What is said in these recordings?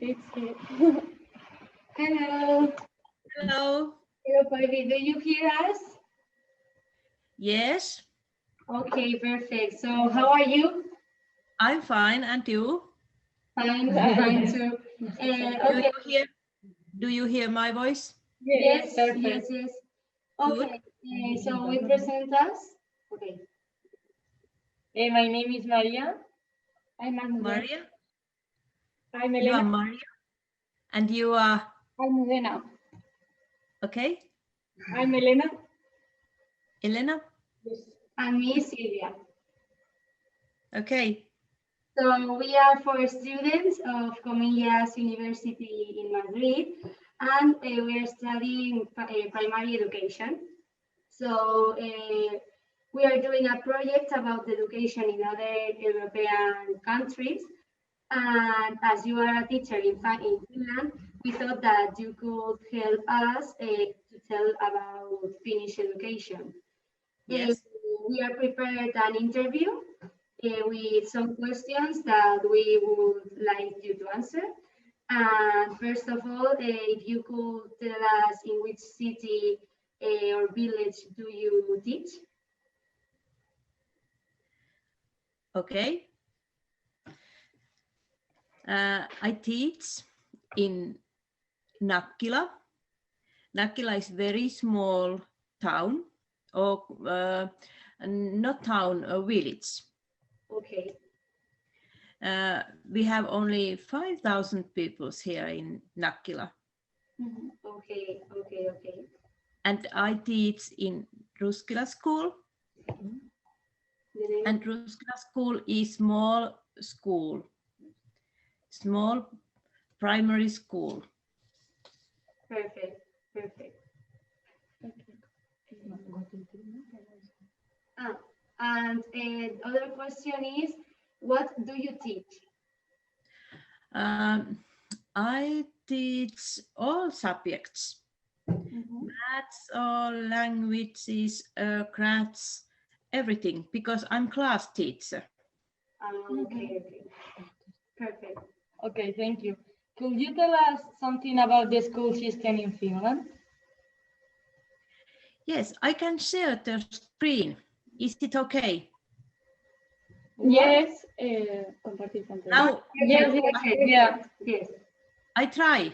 It's here. Hello. Hello. Hello, Paivi. Do you hear us? Yes, Okay, perfect. So how are you? I'm fine. And you? Fine, fine too. Okay. Do you hear my voice? Yes, perfect. yes. Good. Okay, so we present us. Okay. My name is Maria. I'm Almudena. Maria? I'm You are Elena. Maria? And you are, Almudena. okay? I'm Elena. Elena? And me, Silvia. Okay. So we are four students of Comillas University in Madrid, and we are studying primary education. So we are doing a project about education in other European countries. And as you are a teacher in Finland, we thought that you could help us to tell about Finnish education. Yes. We are prepared an interview with some questions that we would like you to answer. And first of all, if you could tell us in which city or village do you teach? Okay. I teach in Nakkila. Nakkila is very small town, or not town, a village. Okay. We have only 5,000 people here in Nakkila. Okay. And I teach in Ruskila school. And Ruskila school is small school, small primary school. Perfect. And other question is, what do you teach? I teach all subjects, maths, all languages, crafts, everything, because I'm class teacher. Okay. Perfect. Okay, thank you. Could you tell us something about the school system in Finland? Yes, I can share the screen. Is it okay? Yes. Now, Yes. I try.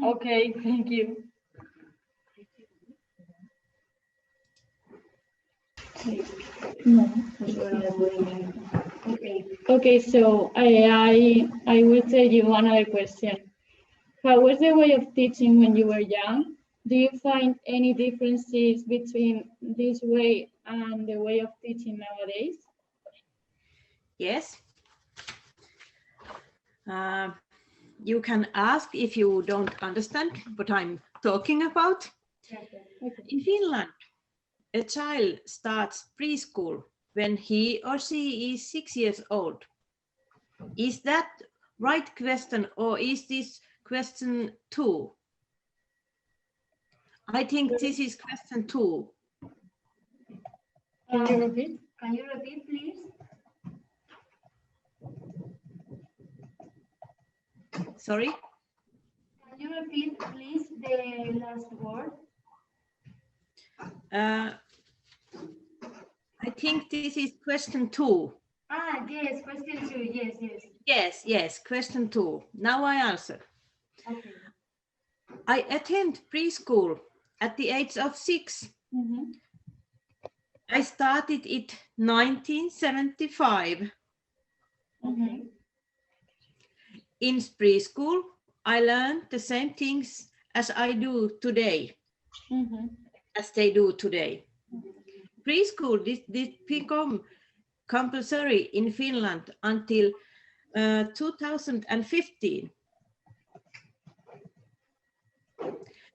Okay, thank you. Okay, so I will tell you another question. How was the way of teaching when you were young? Do you find any differences between this way and the way of teaching nowadays? Yes. You can ask if you don't understand what I'm talking about. Okay. In Finland, a child starts preschool when he or she is 6 years old. Is that right question, or is this question 2? I think this is question 2. Can you repeat? Can you repeat, please? Sorry? Can you repeat, please, the last word? I think this is question 2. Yes, question 2. Yes, question 2. Now I answer. Okay. I attend preschool at the age of 6. I started it 1975. Okay. In preschool, I learned the same things as I do today, as they do today. Preschool did become compulsory in Finland until 2015.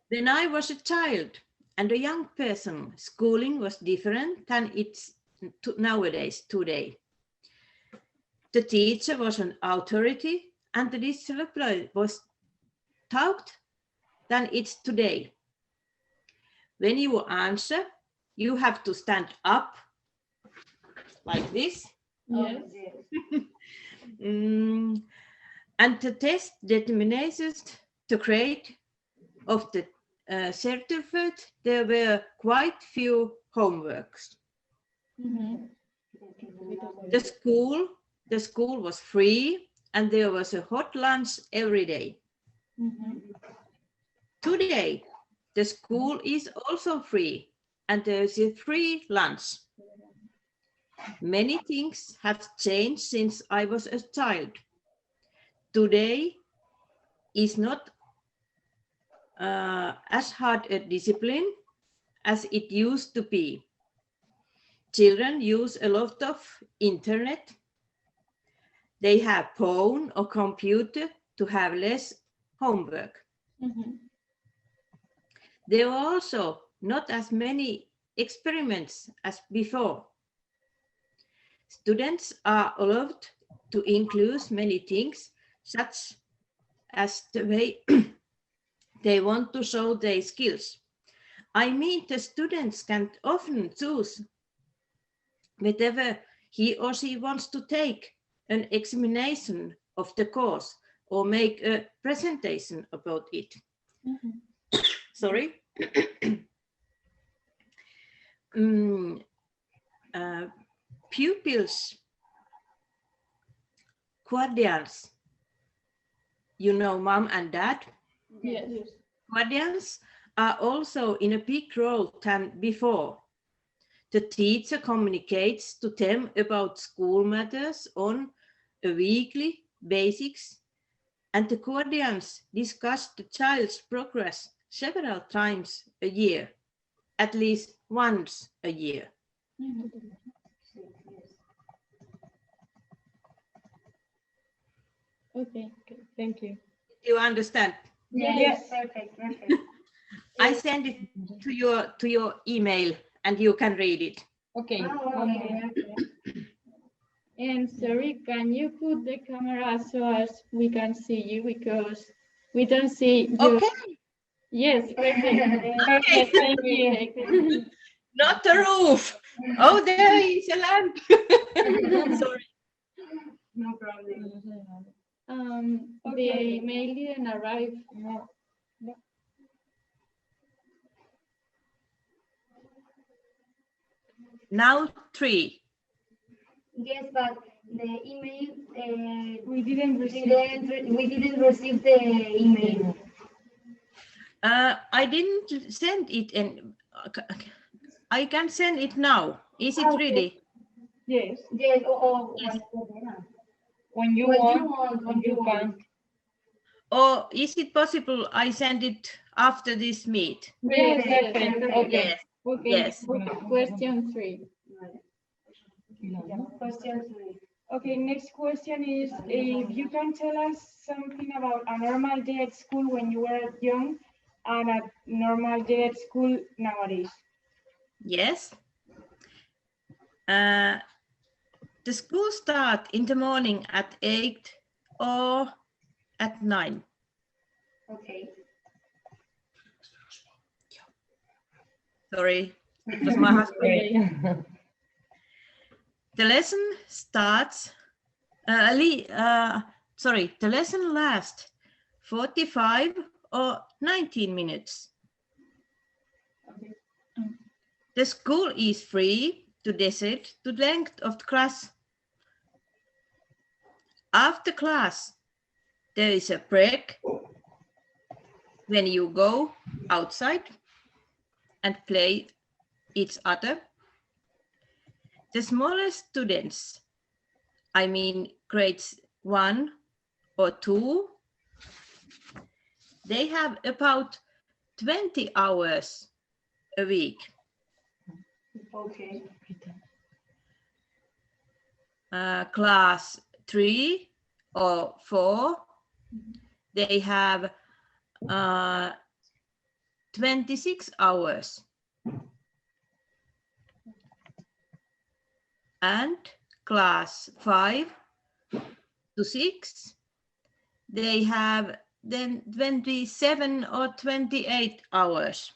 When I was a child and a young person, schooling was different than it's nowadays, today. The teacher was an authority and the discipline was taught than it's today. When you answer, you have to stand up like this. Yes. And the test determines the grade of the certificate. There were quite few homeworks. The school was free, and there was a hot lunch every day. Today, the school is also free, and there is a free lunch. Many things have changed since I was a child. Today is not as hard a discipline as it used to be. Children use a lot of internet. They have phone or computer to have less homework. There are also not as many experiments as before. Students are allowed to include many things, such as the way they want to show their skills. I mean, the students can often choose whatever he or she wants to take an examination of the course or make a presentation about it. Sorry. Pupils, guardians, you know, mom and dad. Yes. Guardians are also in a big role than before. The teacher communicates to them about school matters on a weekly basis, and the guardians discuss the child's progress several times a year, at least once a year. Okay, thank you. You understand? Yes, perfect. I send it to your email, and you can read it. Okay. Okay. And sorry, can you put the camera so as we can see you, because we don't see you. Okay. Yes, perfect. Okay. Thank you. Not the roof. Oh, there is a lamp. Sorry. No problem. The mail didn't arrive. No. Now 3. Yes, but the email We didn't receive. we didn't receive the email. I didn't send it, and I can send it now. Is it ready? Yes. Yes. Yes. When you When want, when you want. Or is it possible I send it after this meet? Yes, Perfect. okay. Yes. Okay. Yes. Question 3. Question 3. Okay, next question is if you can tell us something about a normal day at school when you were young and a normal day at school nowadays. Yes. The school start in the morning at 8 or at 9. Okay. Sorry, it was my husband. The lesson starts, the lesson lasts 45 or 19 minutes. The school is free to decide the length of the class. After class, there is a break when you go outside and play each other. The smallest students, I mean grades 1 or 2, they have about 20 hours a week. Okay. Class 3 or 4, they have 26 hours. And class 5 to 6, they have then 27 or 28 hours.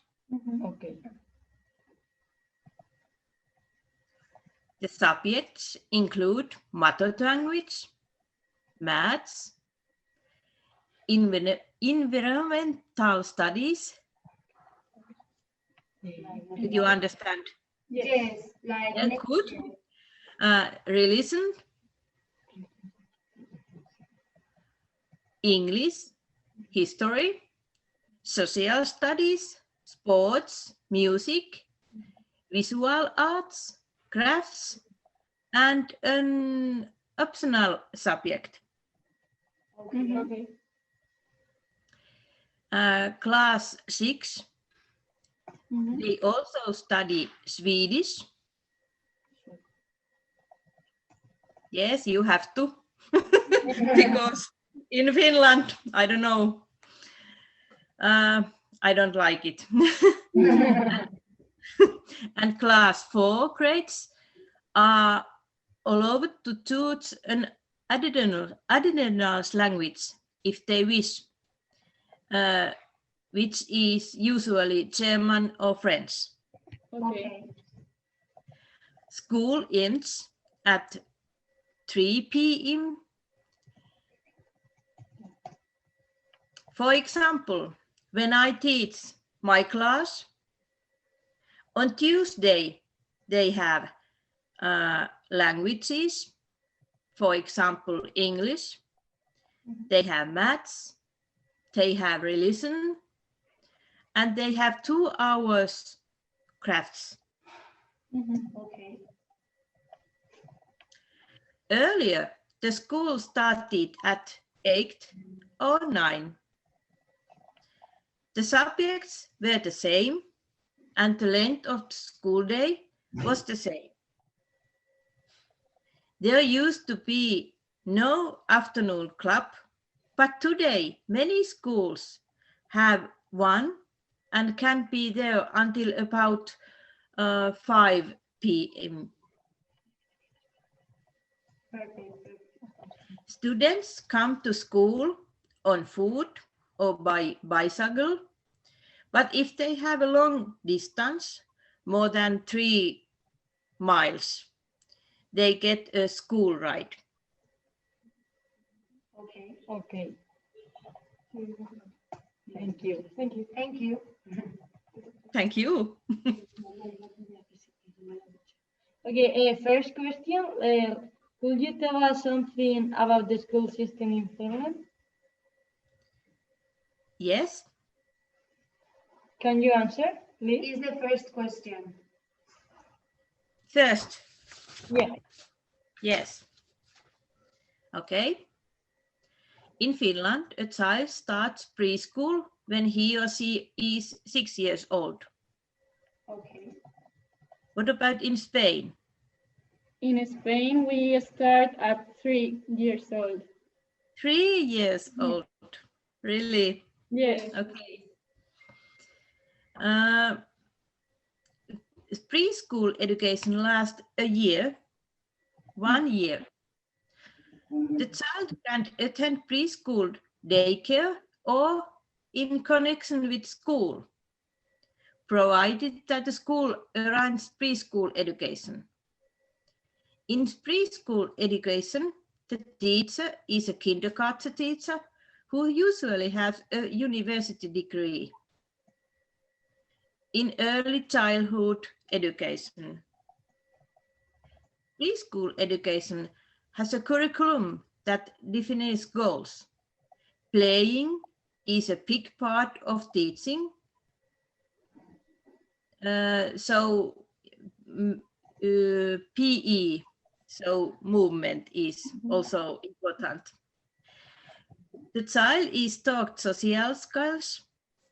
Okay. The subjects include mother language, maths, environmental studies. Did you understand? Yes, like Yeah, good. Religion, English, history, social studies, sports, music, visual arts, crafts, and an optional subject. Okay. Class 6, Mhm. they also study Swedish. Yes, you have to, because in Finland, I don't know, I don't like it. And class 4 grades are allowed to choose an additional language if they wish, which is usually German or French. Okay. School ends at 3 p.m. For example, when I teach my class, on Tuesday they have languages, for example, English, they have maths, they have religion, and they have 2 hours crafts. Okay. Earlier, the school started at 8 or 9. The subjects were the same, and the length of the school day was the same. There used to be no afternoon club, but today many schools have one and can be there until about 5 p.m. Perfect. Students come to school on foot or by bicycle, but if they have a long distance, more than 3 miles, they get a school ride. Okay. Okay. Thank you. Thank you. Thank you. Okay, first question. Could you tell us something about the school system in Finland? Yes. Can you answer, please? Is the first question. First. Yeah. Yes. Okay. In Finland, a child starts preschool when he or she is 6 years old. Okay. What about in Spain? In Spain, we start at 3 years old. 3 years old. Really? Yes. Okay. Preschool education lasts a year, 1 year. The child can attend preschool daycare or in connection with school, provided that the school arranges preschool education. In preschool education, the teacher is a kindergarten teacher who usually has a university degree. In early childhood education, preschool education has a curriculum that defines goals. Playing is a big part of teaching. PE, so movement is also important. The child is taught social skills,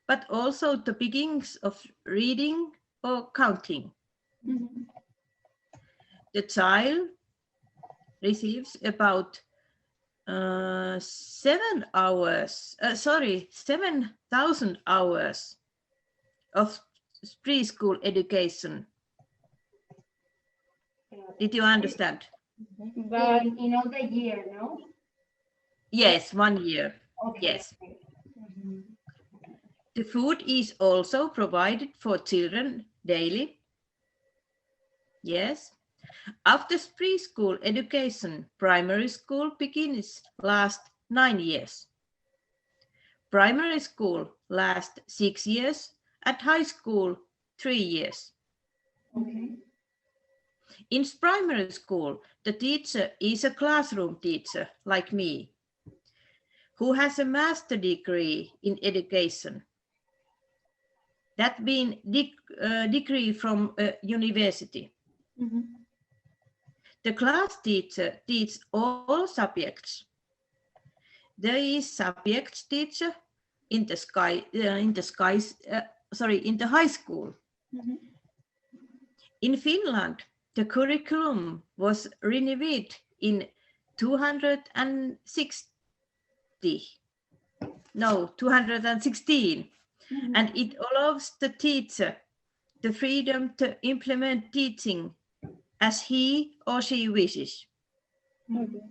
but also the beginnings of reading or counting. The child receives about 7,000 hours of preschool education. Did you understand? But in all the year, no? Yes, 1 year. Okay. Yes. The food is also provided for children daily. Yes. After preschool education, primary school begins last 9 years. Primary school lasts 6 years, at high school 3 years. Okay. In primary school, the teacher is a classroom teacher like me, who has a master degree in education. That being degree from a university. Mhm. The class teacher teaches all subjects. There is subject teacher in the high school. Mhm. In Finland, the curriculum was renewed in 216, Mhm. and it allows the teacher the freedom to implement teaching as he or she wishes. Okay.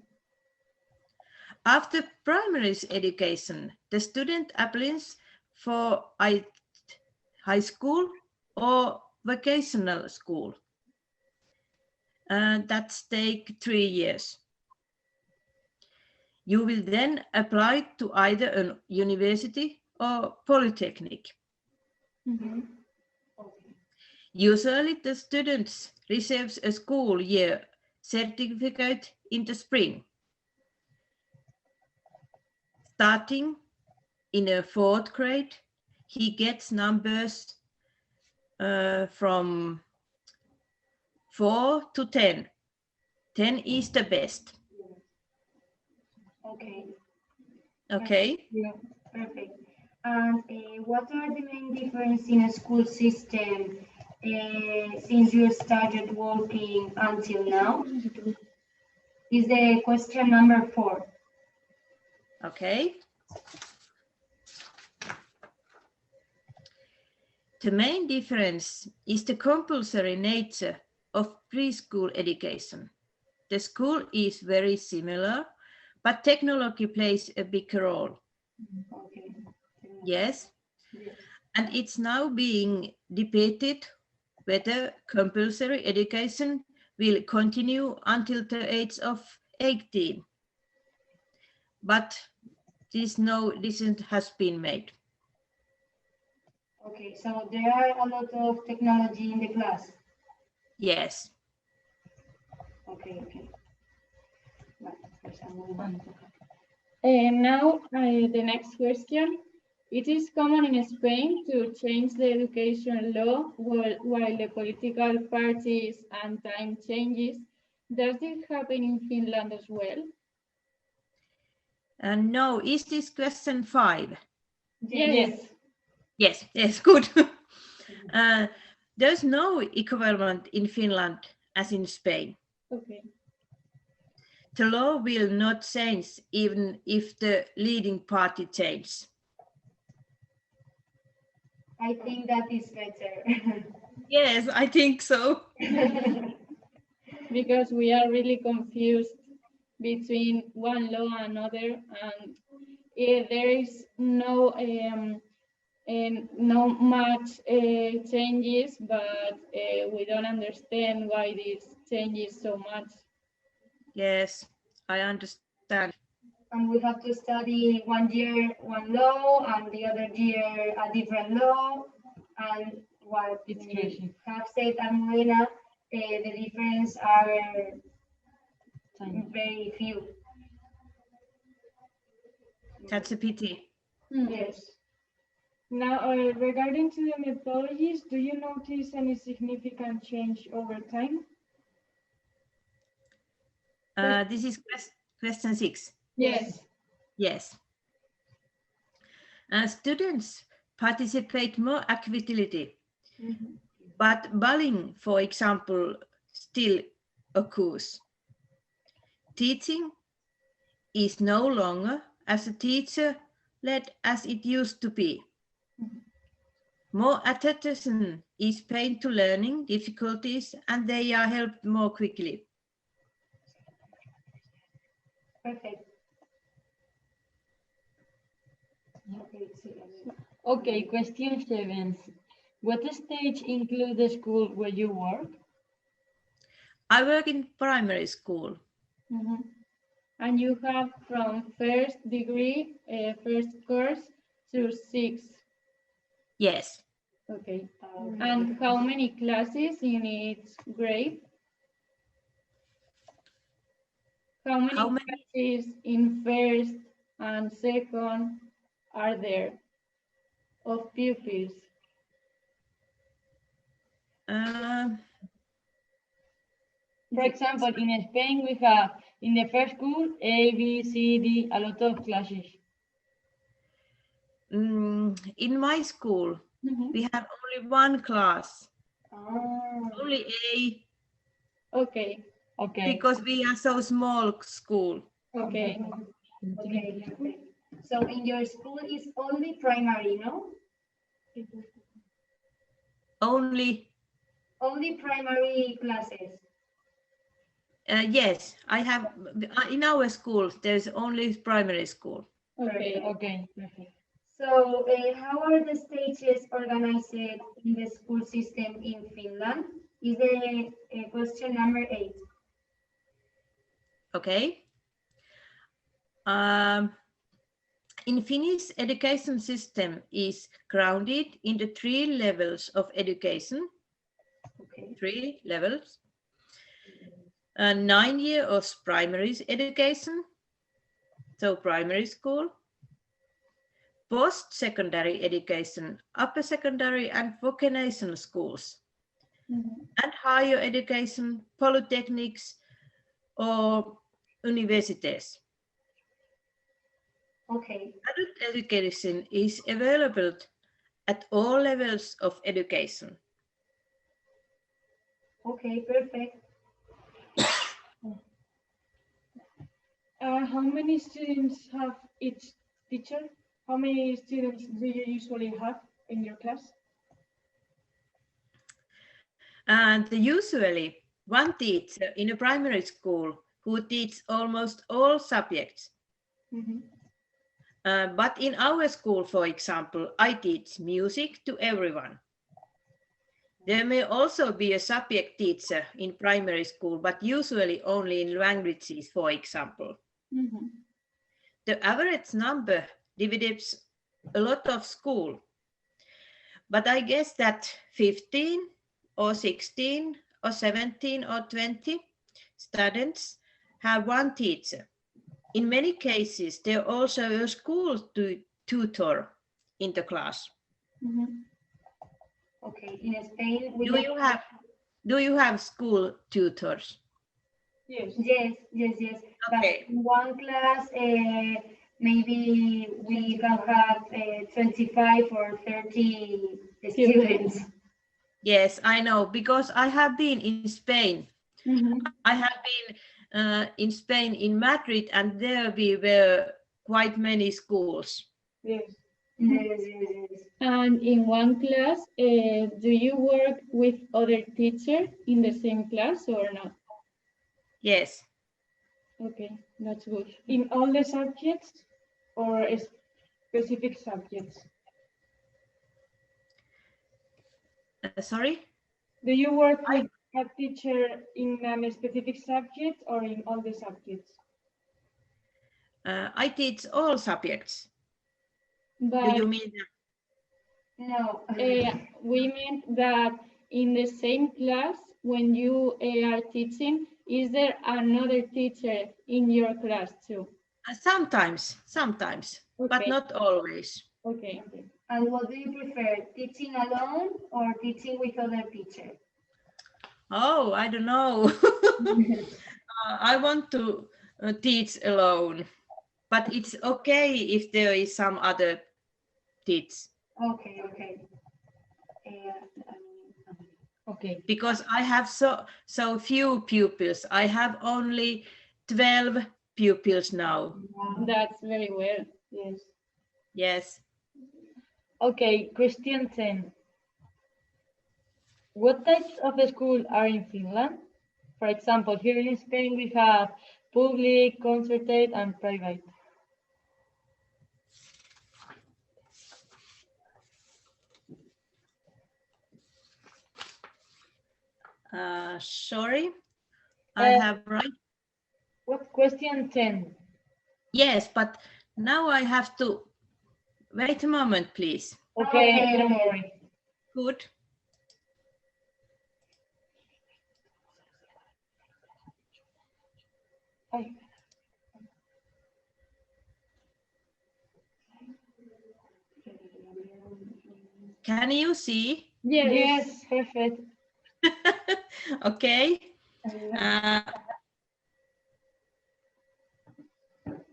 After primary education, the student applies for high school or vocational school. That takes 3 years. You will then apply to either a university or polytechnic. Mhm. Usually the students receives a school year certificate in the spring. Starting in a 4th grade, he gets numbers from 4 to 10. 10 is the best. Okay. Okay. Yeah. Perfect. And what are the main differences in a school system since you started working until now? Is the question number 4. Okay. The main difference is the compulsory nature of preschool education. The school is very similar, but technology plays a big role. Okay. Yes. And it's now being debated whether compulsory education will continue until the age of 18. But no decision has been made. Okay, so there are a lot of technology in the class. Yes. Okay, okay. And now the next question. It is common in Spain to change the education law while the political parties and time changes. Does this happen in Finland as well? And no, is this question 5? Yes. Yes, good. There's no equivalent in Finland as in Spain. Okay. The law will not change even if the leading party changes. I think that is better. Yes, I think so. Because we are really confused between one law and another, and there is no much changes, but we don't understand why this changes so much. Yes, I understand. And we have to study 1 year one law and the other year a different law. And what you have said, Almudena, the difference are very few. That's a pity. Yes. Now, regarding to the methodologies, do you notice any significant change over time? This is question 6. Yes. Yes. Students participate more actively, but bullying, for example, still occurs. Teaching is no longer as a teacher-led as it used to be. More attention is paid to learning difficulties, and they are helped more quickly. Perfect. Okay, question 7. What stage include the school where you work? I work in primary school. And you have from first degree, first course, to 6. Yes. Okay. And how many classes in each grade? How many How many? classes in first and second are there of pupils? For example, in Spain, we have in the first school A, B, C, D, a lot of classes. In my school, we have only one class, only A, Okay. Okay. because we are so small school. Okay. Okay. So in your school is only primary, no? Only, Primary classes. yes, I have, in our school, there's only primary school. Okay. Okay. Perfect. So how are the stages organized in the school system in Finland? Is the question number 8. Okay. In Finnish education system is grounded in the 3 levels of education. Okay. 3 levels. 9 years of primary education, so primary school. Post-secondary education, upper secondary and vocational schools. And higher education, polytechnics or universities. Okay. Adult education is available at all levels of education. Okay, perfect. How many students have each teacher? How many students do you usually have in your class? And usually one teacher in a primary school who teaches almost all subjects. But in our school, for example, I teach music to everyone. There may also be a subject teacher in primary school, but usually only in languages, for example. The average number divides a lot of school, but I guess that 15 or 16 or 17 or 20 students have one teacher. In many cases, there are also a school tutor in the class. Okay, in Spain, we do you have school tutors? Yes. Yes. Okay. But in one class, maybe we can have 25 or 30 students. Yes, I know, because I have been in Spain. I have been in Spain, in Madrid, and there we were quite many schools. Yes. Yes. And in one class, do you work with other teachers in the same class or not? Yes. Okay, that's good. In all the subjects or specific subjects? Sorry? Do you work with a teacher in a specific subject or in all the subjects? I teach all subjects. But, do you mean that? No. We meant that in the same class, when you are teaching, is there another teacher in your class too? Sometimes, okay. But not always. Okay. And what do you prefer, teaching alone or teaching with other teachers? Oh, I don't know. I want to teach alone, but it's okay if there is some other teach. Okay. Okay. Because I have so few pupils. I have only 12 pupils now. That's very well. Yes. Yes. Okay, question 10. What types of school are in Finland? For example, here in Spain we have public, concerted, and private. Sorry, I have right. What question 10? Yes, but now I have to Wait a moment, please. Okay, don't worry. Good. Can you see? Yes, perfect. Okay.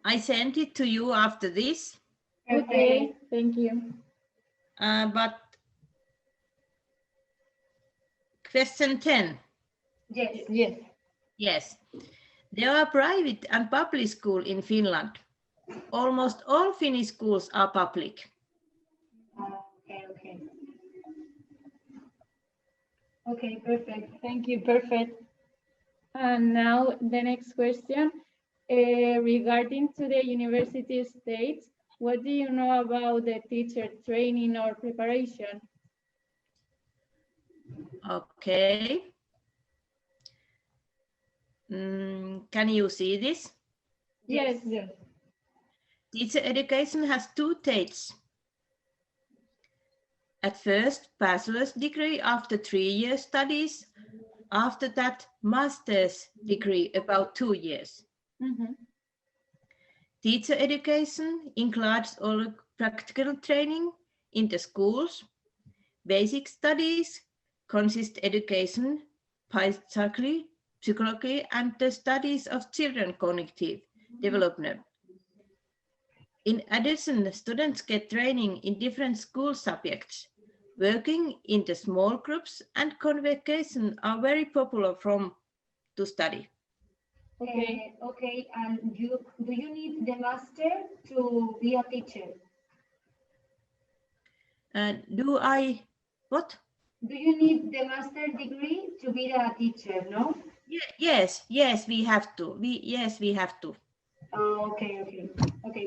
I sent it to you after this. Okay, thank you. But question 10. Yes. Yes. Yes. There are private and public schools in Finland. Almost all Finnish schools are public. Okay. Okay, perfect. Thank you, perfect. And now the next question, regarding to the university states, what do you know about the teacher training or preparation? Okay. Can you see this? Yes. Yes. Teacher education has two stages. At first, bachelor's degree after 3 years studies. After that, master's degree about 2 years. Mm-hmm. Teacher education includes all practical training in the schools. Basic studies consist education, psychology, and the studies of children cognitive development. In addition, students get training in different school subjects. Working in the small groups and convocation are very popular to study. Okay. And do you need the master to be a teacher? Do I, what? Do you need the master degree to be a teacher, no? Yes, we have to. Yes, we have to. Okay,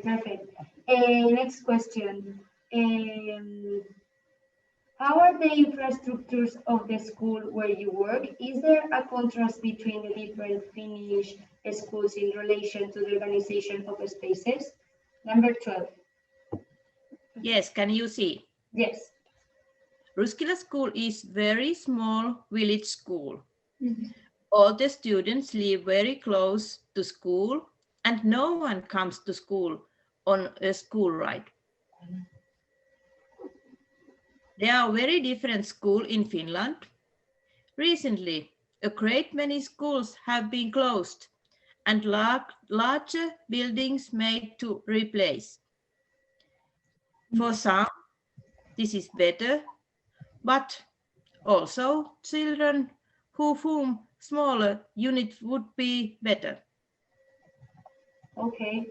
perfect. Next question. How are the infrastructures of the school where you work? Is there a contrast between the different Finnish schools in relation to the organization of spaces? Number 12. Yes, can you see? Yes. Ruskila School is very small village school. Mm-hmm. All the students live very close to school and no one comes to school on a school ride. There are very different schools in Finland. Recently, a great many schools have been closed and larger buildings made to replace. For some, this is better, but also children whom smaller units would be better. Okay.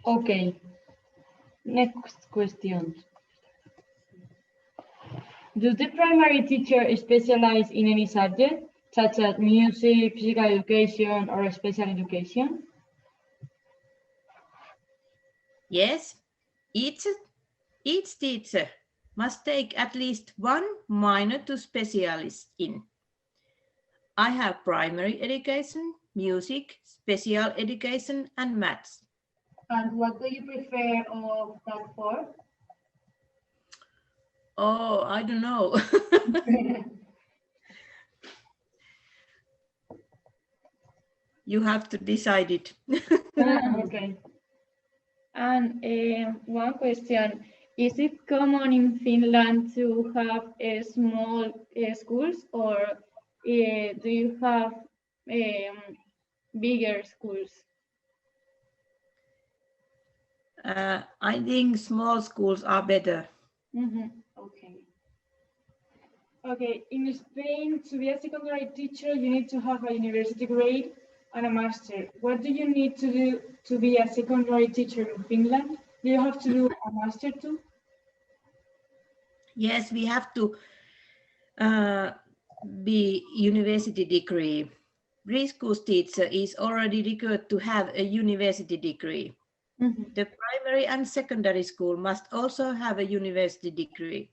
Okay. Next question. Does the primary teacher specialize in any subject, such as music, physical education, or special education? Yes, each teacher must take at least one minor to specialist in. I have primary education, music, special education, and maths. And what do you prefer of that for? Oh, I don't know. You have to decide it. Okay. And one question, is it common in Finland to have small schools, or do you have bigger schools? I think small schools are better. Mm-hmm. Okay. Okay, in Spain, to be a secondary teacher, you need to have a university grade and a master. What do you need to do to be a secondary teacher in Finland? Do you have to do a master too? Yes, we have to be university degree. Preschool teacher is already required to have a university degree. Mm-hmm. The primary and secondary school must also have a university degree.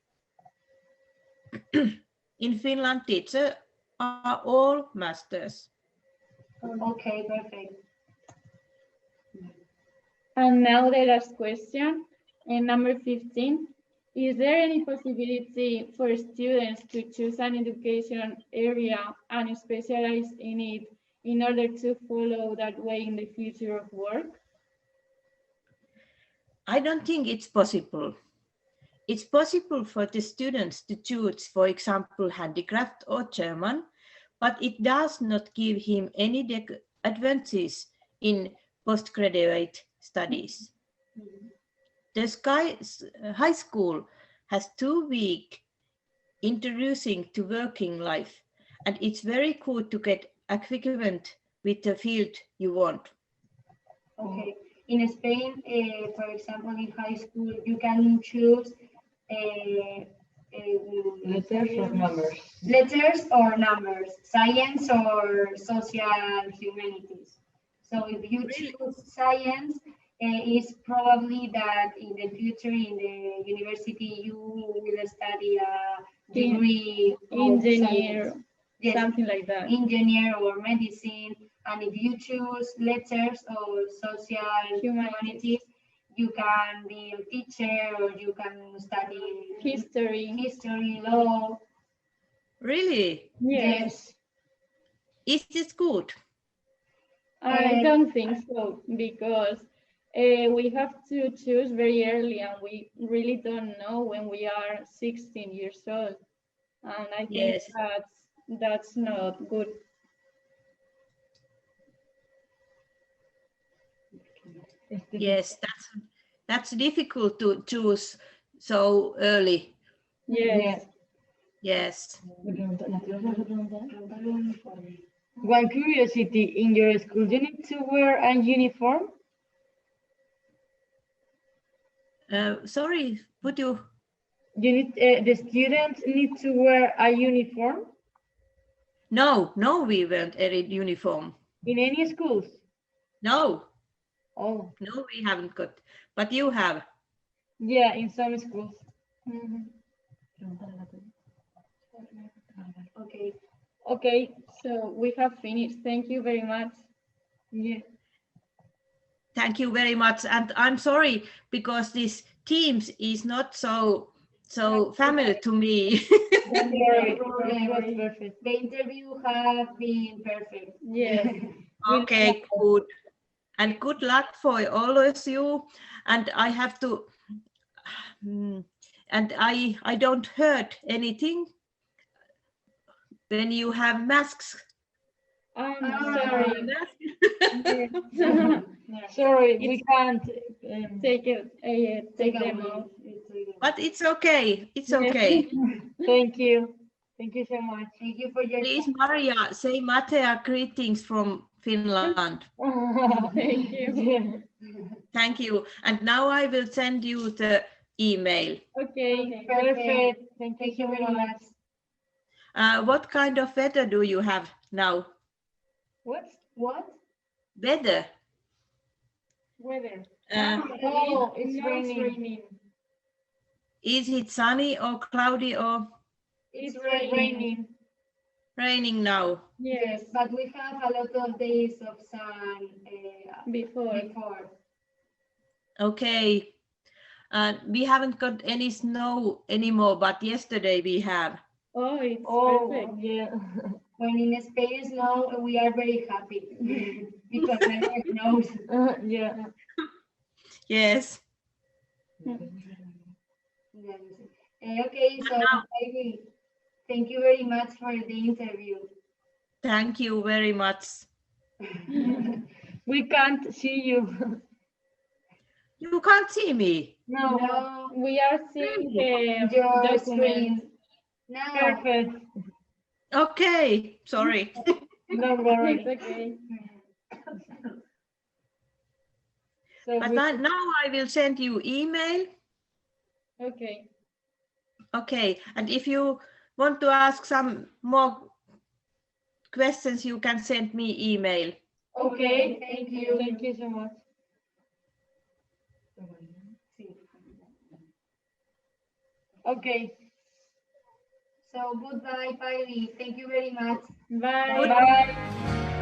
In Finland, teachers are all masters. Okay, perfect. And now the last question, number 15. Is there any possibility for students to choose an education area and specialize in it in order to follow that way in the future of work? I don't think it's possible. It's possible for the students to choose, for example, handicraft or German, but it does not give him any advantages in postgraduate studies. The high school has 2 weeks introducing to working life, and it's very good to get acquainted with the field you want. Okay. In Spain, for example, in high school, you can choose Letters or numbers? letters or numbers, science or social humanities. So if you choose science, it's probably that in the future in the university you will study a degree of Engineer, science. Yes, something like that. engineer or medicine. And if you choose letters or social humanities, you can be a teacher or you can study History. law. Really? Yes. Is this good? I don't think so, because we have to choose very early and we really don't know when we are 16 years old. And I think Yes. that's not good. Yes, that's difficult to choose so early. Yes. Yes. One curiosity, in your school, you need to wear a uniform? Sorry, would you? You need the students need to wear a uniform No, we weren't a uniform. in any schools. No, Oh, no, we haven't got. But you have. yeah, in some schools. Okay. Okay, so we have finished. Thank you very much. Yeah. Thank you very much. And I'm sorry because this Teams is not so familiar to me. It was perfect. The interview have been perfect. Yes. Okay, good. And good luck for all of you. And I have to, and I don't hurt anything when you have masks. I'm sorry. Sorry, we can't. Take them off. But it's okay. It's okay. Thank you. Thank you so much. Thank you for your Please, Maria, say Matea greetings from Finland. Thank you. Thank you. And now I will send you the email. Okay. Perfect. Thank you very much. What kind of weather do you have now? What? Weather? Weather. Oh, it's raining. Is it sunny or cloudy or It's raining. raining now? Yes, but we have a lot of days of sun Before. Okay. We haven't got any snow anymore, but yesterday we have. Oh, it's perfect. Yeah. When in Spain snow, we are very happy because never snows. Yeah. Yes. Okay, so Paivi, thank you very much for the interview. Thank you very much. We can't see you. You can't see me. No, We are seeing the your document. screen. No. Perfect. Okay, sorry. Don't worry. It's okay. So But now I will send you email. Okay. Okay, and if you want to ask some more questions, you can send me email. Okay, thank you. Thank you so much. Okay. So goodbye, Paivi. Thank you very much. Bye. Bye.